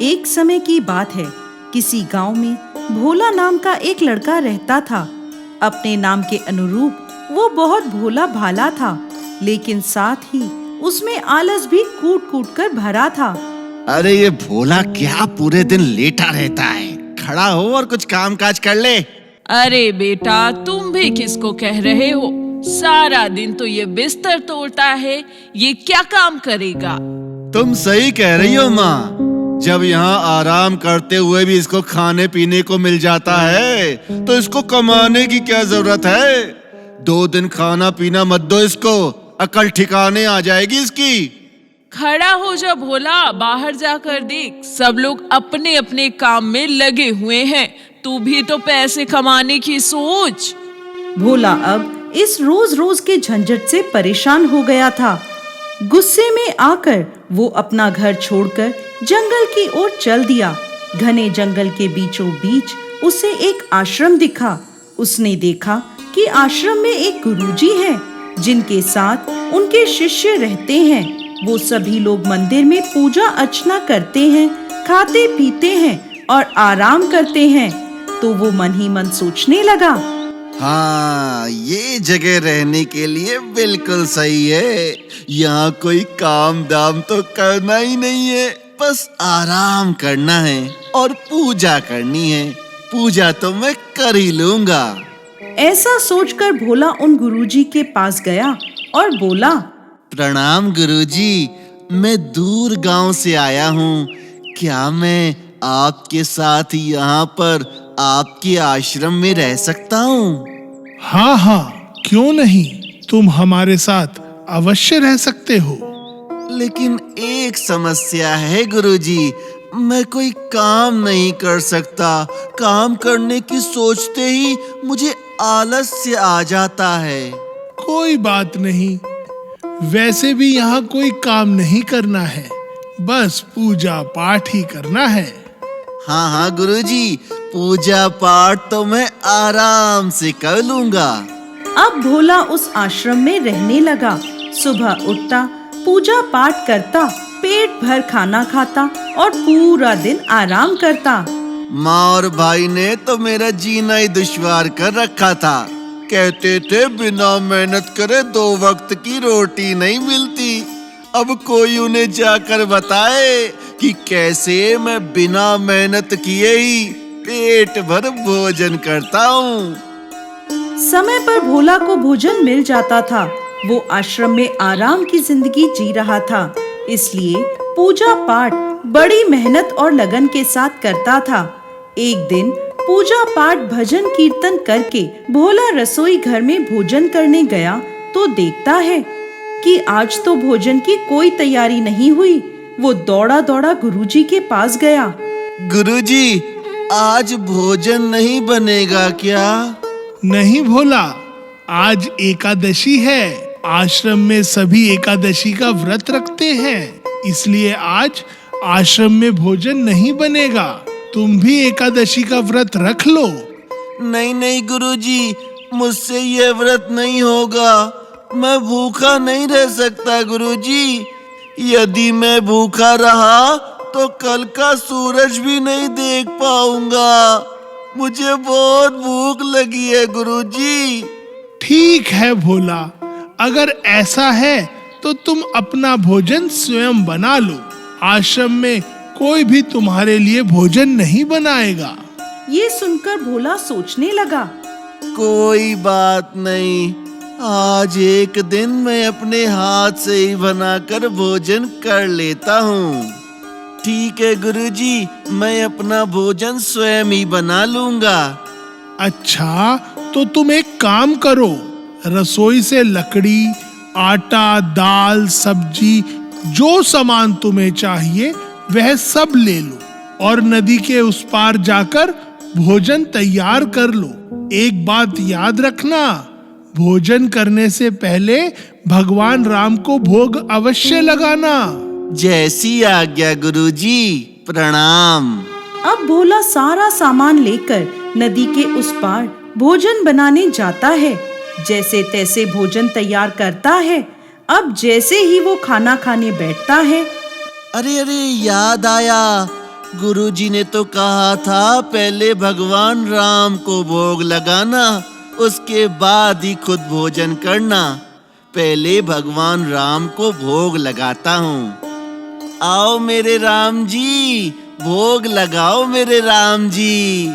एक समय की बात है, किसी गांव में भोला नाम का एक लड़का रहता था। अपने नाम के अनुरूप वो बहुत भोला भाला था, लेकिन साथ ही उसमें आलस भी कूट-कूट कर भरा था। अरे ये भोला क्या पूरे दिन लेटा रहता है, खड़ा हो और कुछ काम काज कर ले। अरे बेटा, तुम भी किसको कह रहे हो? सारा दिन तो ये बिस्तर तोड़ता है, ये क्या काम करेगा? तुम सही कह रही हो माँ, जब यहाँ आराम करते हुए भी इसको खाने पीने को मिल जाता है तो इसको कमाने की क्या जरूरत है। 2 दिन खाना पीना मत दो इसको, अकल ठिकाने आ जाएगी इसकी। खड़ा हो जा भोला, बाहर जाकर देख, सब लोग अपने अपने काम में लगे हुए हैं, तू भी तो पैसे कमाने की सोच। भोला अब इस रोज रोज के झंझट से परेशान हो गया था। गुस्से में आकर वो अपना घर छोड़कर जंगल की ओर चल दिया। घने जंगल के बीचों बीच उसे एक आश्रम दिखा। उसने देखा कि आश्रम में एक गुरुजी है, जिनके साथ उनके शिष्य रहते हैं। वो सभी लोग मंदिर में पूजा अर्चना करते हैं, खाते पीते हैं और आराम करते हैं। तो वो मन ही मन सोचने लगा, हाँ, ये जगह रहने के लिए बिल्कुल सही है। यहाँ कोई काम दाम तो करना ही नहीं है, बस आराम करना है और पूजा करनी है। पूजा तो मैं कर ही लूंगा। ऐसा सोचकर भोला उन गुरुजी के पास गया और बोला, प्रणाम गुरुजी, मैं दूर गांव से आया हूँ। क्या मैं आपके साथ यहाँ पर आपके आश्रम में रह सकता हूँ? हाँ, क्यों नहीं, तुम हमारे साथ अवश्य रह सकते हो। लेकिन एक समस्या है गुरुजी, मैं कोई काम नहीं कर सकता। काम करने की सोचते ही मुझे आलस्य आ जाता है। कोई बात नहीं, वैसे भी यहाँ कोई काम नहीं करना है, बस पूजा पाठ ही करना है। हाँ गुरुजी, पूजा पाठ तो मैं आराम से कर लूंगा। अब भोला उस आश्रम में रहने लगा। सुबह उठता, पूजा पाठ करता, पेट भर खाना खाता और पूरा दिन आराम करता। माँ और भाई ने तो मेरा जीना ही दुश्वार कर रखा था। कहते थे बिना मेहनत करे 2 वक्त की रोटी नहीं मिलती। अब कोई उन्हें जाकर बताए कि कैसे मैं बिना मेहनत किए ही पेट भर भोजन करता हूँ। समय पर भोला को भोजन मिल जाता था। वो आश्रम में आराम की जिंदगी जी रहा था, इसलिए पूजा पाठ बड़ी मेहनत और लगन के साथ करता था। एक दिन पूजा पाठ भजन कीर्तन करके भोला रसोई घर में भोजन करने गया तो देखता है कि आज तो भोजन की कोई तैयारी नहीं हुई। वो दौड़ा दौड़ा गुरुजी के पास गया। गुरुजी, आज भोजन नहीं बनेगा क्या? नहीं भोला, आज एकादशी है। आश्रम में सभी एकादशी का व्रत रखते हैं, इसलिए आज आश्रम में भोजन नहीं बनेगा। तुम भी एकादशी का व्रत रख लो। नहीं गुरुजी, मुझसे ये व्रत नहीं होगा। मैं भूखा नहीं रह सकता गुरुजी। यदि मैं भूखा रहा तो कल का सूरज भी नहीं देख पाऊंगा। मुझे बहुत भूख लगी है गुरुजी। ठीक है भोला, अगर ऐसा है तो तुम अपना भोजन स्वयं बना लो। आश्रम में कोई भी तुम्हारे लिए भोजन नहीं बनाएगा। ये सुनकर भोला सोचने लगा, कोई बात नहीं, आज एक दिन मैं अपने हाथ से ही बनाकर भोजन कर लेता हूँ। ठीक है गुरुजी, मैं अपना भोजन स्वयं ही बना लूंगा। अच्छा, तो तुम एक काम करो, रसोई से लकड़ी, आटा, दाल, सब्जी, जो सामान तुम्हें चाहिए वह सब ले लो और नदी के उस पार जाकर भोजन तैयार कर लो। एक बात याद रखना, भोजन करने से पहले भगवान राम को भोग अवश्य लगाना। जैसी आज्ञा गुरुजी, प्रणाम। अब भोला सारा सामान लेकर नदी के उस पार भोजन बनाने जाता है। जैसे तैसे भोजन तैयार करता है। अब जैसे ही वो खाना खाने बैठता है, अरे याद आया, गुरुजी ने तो कहा था पहले भगवान राम को भोग लगाना, उसके बाद ही खुद भोजन करना। पहले भगवान राम को भोग लगाता हूँ। आओ मेरे राम जी, भोग लगाओ मेरे राम जी।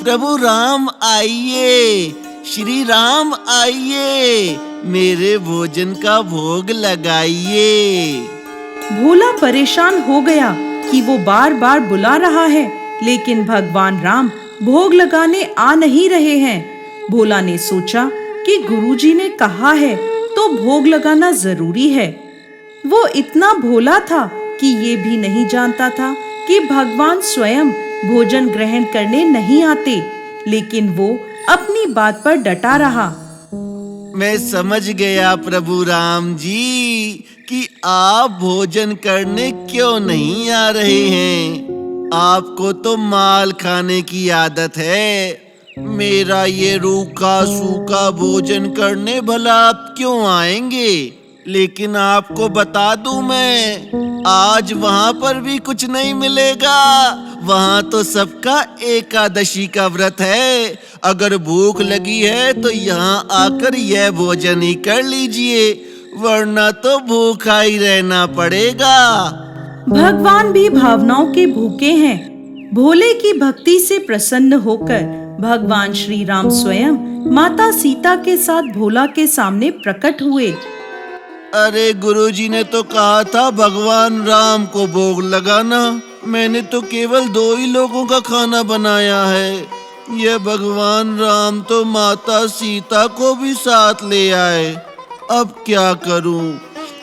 प्रभु राम आइए, श्री राम आइए, मेरे भोजन का भोग लगाइए। भोला परेशान हो गया कि वो बार बार बुला रहा है, लेकिन भगवान राम भोग लगाने आ नहीं रहे हैं। भोला ने सोचा कि गुरुजी ने कहा है तो भोग लगाना जरूरी है। वो इतना भोला था कि ये भी नहीं जानता था कि भगवान स्वयं भोजन ग्रहण करने नहीं आते, लेकिन वो अपनी बात पर डटा रहा। मैं समझ गया प्रभु राम जी कि आप भोजन करने क्यों नहीं आ रहे हैं। आपको तो माल खाने की आदत है। मेरा ये रूखा सूखा भोजन करने भला आप क्यों आएंगे? लेकिन आपको बता दूं मैं, आज वहाँ पर भी कुछ नहीं मिलेगा। वहाँ तो सबका एकादशी का व्रत है। अगर भूख लगी है तो यहाँ आकर यह भोजन ही कर लीजिए, वरना तो भूखा ही रहना पड़ेगा। भगवान भी भावनाओं के भूखे हैं। भोले की भक्ति से प्रसन्न होकर भगवान श्री राम स्वयं माता सीता के साथ भोला के सामने प्रकट हुए। अरे गुरुजी ने तो कहा था भगवान राम को भोग लगाना। मैंने तो केवल 2 ही लोगों का खाना बनाया है। यह भगवान राम तो माता सीता को भी साथ ले आए। अब क्या करूं?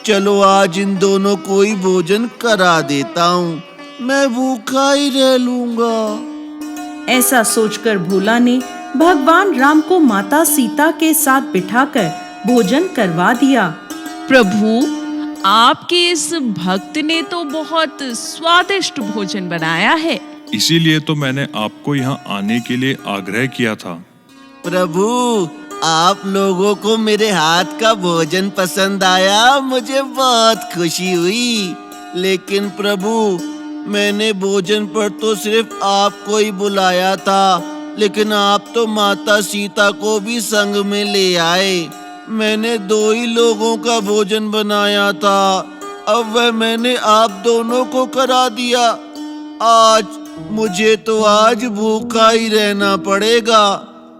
चलो आज इन दोनों को ही भोजन करा देता हूँ, मैं भूखा ही रह लूंगा। ऐसा सोचकर भोला ने भगवान राम को माता सीता के साथ बिठाकर भोजन करवा दिया। प्रभु, आपके इस भक्त ने तो बहुत स्वादिष्ट भोजन बनाया है। इसीलिए तो मैंने आपको यहाँ आने के लिए आग्रह किया था। प्रभु, आप लोगों को मेरे हाथ का भोजन पसंद आया, मुझे बहुत खुशी हुई। लेकिन प्रभु, मैंने भोजन पर तो सिर्फ आपको ही बुलाया था, लेकिन आप तो माता सीता को भी संग में ले आए। मैंने 2 ही लोगों का भोजन बनाया था, अब वह मैंने आप दोनों को करा दिया। मुझे तो आज भूखा ही रहना पड़ेगा।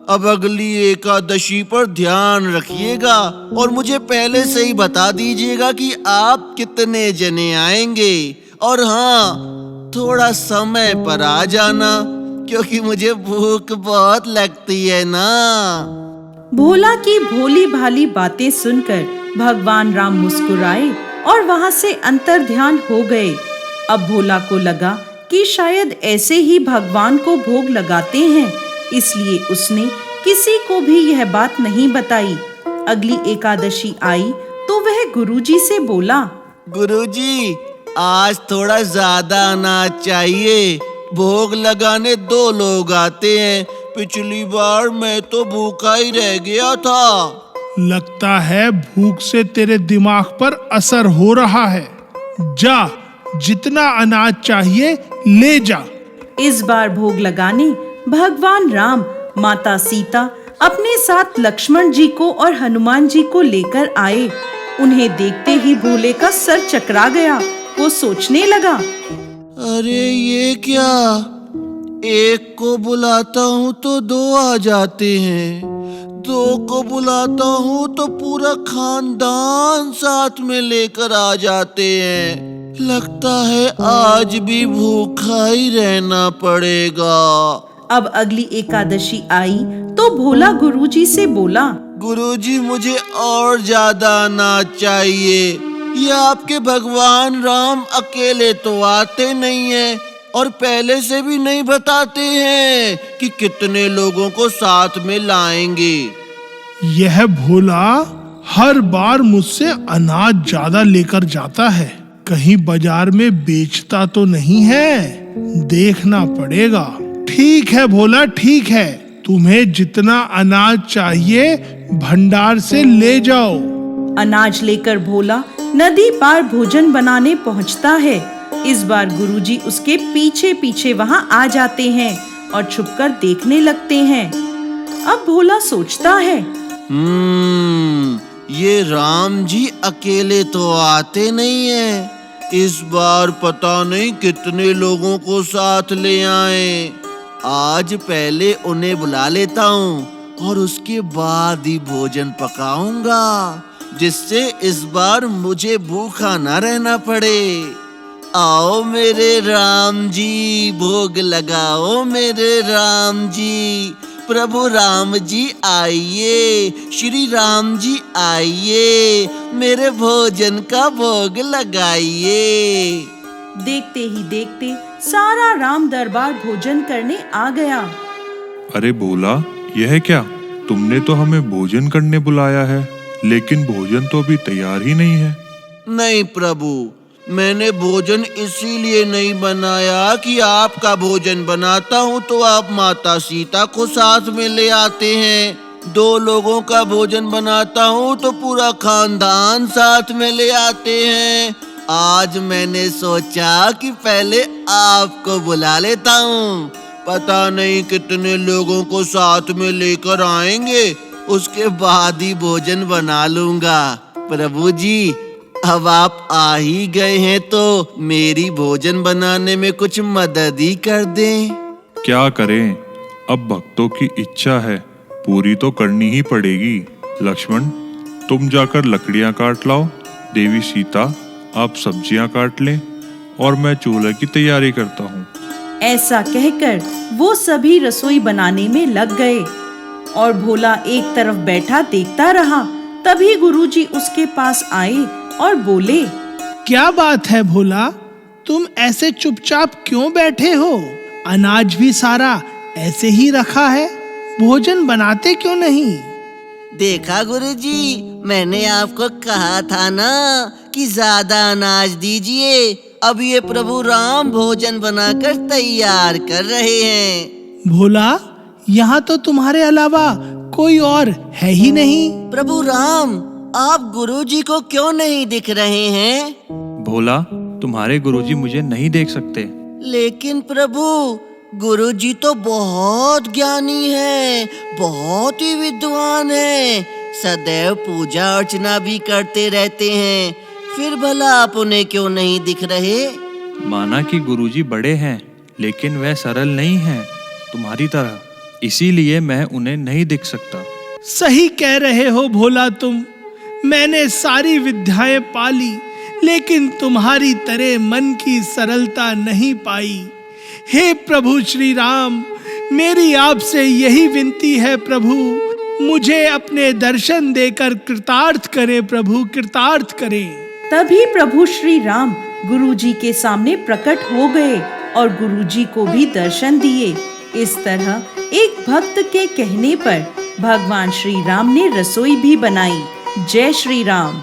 अब अगली एकादशी पर ध्यान रखिएगा और मुझे पहले से ही बता दीजिएगा कि आप कितने जने आएंगे। और हाँ, थोड़ा समय पर आ जाना, क्योंकि मुझे भूख बहुत लगती है ना। भोला की भोली भाली बातें सुनकर भगवान राम मुस्कुराए और वहां से अंतर्ध्यान हो गए। अब भोला को लगा कि शायद ऐसे ही भगवान को भोग लगाते हैं, इसलिए उसने किसी को भी यह बात नहीं बताई। अगली एकादशी आई तो वह गुरुजी से बोला, गुरुजी, आज थोड़ा ज्यादा अनाज चाहिए। भोग लगाने 2 लोग आते हैं। पिछली बार मैं तो भूखा ही रह गया था। लगता है भूख से तेरे दिमाग पर असर हो रहा है। जा, जितना अनाज चाहिए ले जा। इस बार भोग लगाने भगवान राम, माता सीता अपने साथ लक्ष्मण जी को और हनुमान जी को लेकर आए। उन्हें देखते ही भोले का सर चकरा गया। वो सोचने लगा, अरे ये क्या, एक को बुलाता हूँ तो 2 आ जाते हैं, 2 को बुलाता हूँ तो पूरा खानदान साथ में लेकर आ जाते हैं। लगता है आज भी भूखा ही रहना पड़ेगा। अब अगली एकादशी आई तो भोला गुरुजी से बोला, गुरुजी, मुझे और ज्यादा अनाज चाहिए। ये आपके भगवान राम अकेले तो आते नहीं हैं और पहले से भी नहीं बताते हैं कि कितने लोगों को साथ में लाएंगे। यह भोला हर बार मुझसे अनाज ज्यादा लेकर जाता है, कहीं बाजार में बेचता तो नहीं है। देखना पड़ेगा। ठीक है भोला, ठीक है, तुम्हें जितना अनाज चाहिए भंडार से ले जाओ। अनाज लेकर भोला नदी पार भोजन बनाने पहुंचता है। इस बार गुरुजी उसके पीछे पीछे वहां आ जाते हैं और छुपकर देखने लगते हैं। अब भोला सोचता है, ये राम जी अकेले तो आते नहीं हैं। इस बार पता नहीं कितने लोगों को साथ ले आए। आज पहले उन्हें बुला लेता हूँ और उसके बाद ही भोजन पकाऊंगा, जिससे इस बार मुझे भूखा न रहना पड़े। आओ मेरे राम जी, भोग लगाओ मेरे राम जी। प्रभु राम जी आइए, श्री राम जी आइए, मेरे भोजन का भोग लगाइए। देखते ही देखते सारा राम दरबार भोजन करने आ गया। अरे भोला, यह क्या? तुमने तो हमें भोजन करने बुलाया है, लेकिन भोजन तो अभी तैयार ही नहीं है। नहीं प्रभु, मैंने भोजन इसीलिए नहीं बनाया कि आपका भोजन बनाता हूँ तो आप माता सीता को साथ में ले आते हैं। 2 लोगों का भोजन बनाता हूँ तो पूरा खानदान साथ में ले आते हैं। आज मैंने सोचा कि पहले आपको बुला लेता हूँ। पता नहीं कितने लोगों को साथ में लेकर आएंगे, उसके बाद ही भोजन बना लूंगा। प्रभु जी, अब आप आ ही गए हैं तो मेरी भोजन बनाने में कुछ मदद ही कर दें। क्या करें, अब भक्तों की इच्छा है, पूरी तो करनी ही पड़ेगी। लक्ष्मण, तुम जाकर लकड़ियां काट लाओ। देवी सीता, आप सब्जियां काट लें और मैं चूल्हे की तैयारी करता हूँ। ऐसा कहकर वो सभी रसोई बनाने में लग गए और भोला एक तरफ बैठा देखता रहा। तभी गुरुजी उसके पास आए और बोले, क्या बात है भोला, तुम ऐसे चुपचाप क्यों बैठे हो? अनाज भी सारा ऐसे ही रखा है, भोजन बनाते क्यों नहीं? देखा गुरुजी, मैंने आपको कहा था ना कि ज्यादा अनाज दीजिए। अब ये प्रभु राम भोजन बनाकर तैयार कर रहे हैं। भोला, यहाँ तो तुम्हारे अलावा कोई और है ही नहीं। प्रभु राम, आप गुरुजी को क्यों नहीं दिख रहे हैं? भोला, तुम्हारे गुरुजी मुझे नहीं देख सकते। लेकिन प्रभु, गुरुजी तो बहुत ज्ञानी है, बहुत ही विद्वान है, सदैव पूजा अर्चना भी करते रहते हैं, फिर भला आप उन्हें क्यों नहीं दिख रहे? माना कि गुरुजी बड़े हैं, लेकिन वह सरल नहीं हैं तुम्हारी तरह, इसीलिए मैं उन्हें नहीं दिख सकता। सही कह रहे हो भोला तुम। मैंने सारी विद्याएं पाली, लेकिन तुम्हारी तरह मन की सरलता नहीं पाई। हे प्रभु श्री राम, मेरी आपसे यही विनती है प्रभु, मुझे अपने दर्शन देकर कृतार्थ करें प्रभु, कृतार्थ करें। तभी प्रभु श्री राम गुरुजी के सामने प्रकट हो गए और गुरुजी को भी दर्शन दिए। इस तरह एक भक्त के कहने पर भगवान श्री राम ने रसोई भी बनाई। जय श्री राम।